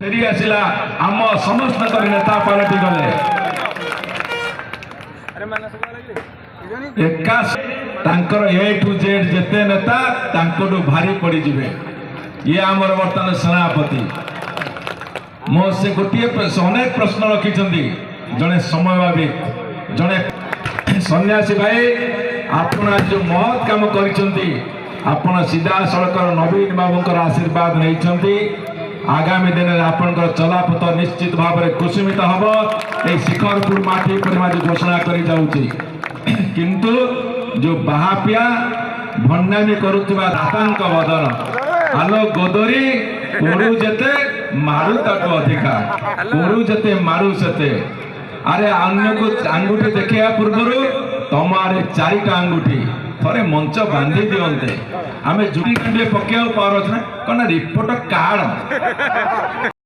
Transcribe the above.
फेरी आसिला आम समस्त नेता पलटि गले एका ए टू जेड जेते नेता भारी पड़ जाए ये आमर बर्तमान सेनापति मो से गोटे अनेक प्रश्न रखिंट जड़े समय जड़े सन्यासी भाई आपण आज जो महत् काम कर सीधा सड़क नवीन बाबूर आशीर्वाद नहीं आगामी दिन में आपंकर चलापथ निश्चित भाव में कुसुमित हम ये शिखरपुर माटी पर घोषणा कर किंतु जो बाहापिया भंडामी करुवा दातांक बदन आलो गोदरी पोड़ू जेते मारू तक अधिका पोड़ू जेते मारू सेते अरे अन्य को आंगुठी देखा पूर्व तुम आरे चारिटा आंगुठी थोड़े मंच बांधी दिंते आम जुड़ी खंडे पकेआ पार अच्छे ना रिपोर्ट कार्ड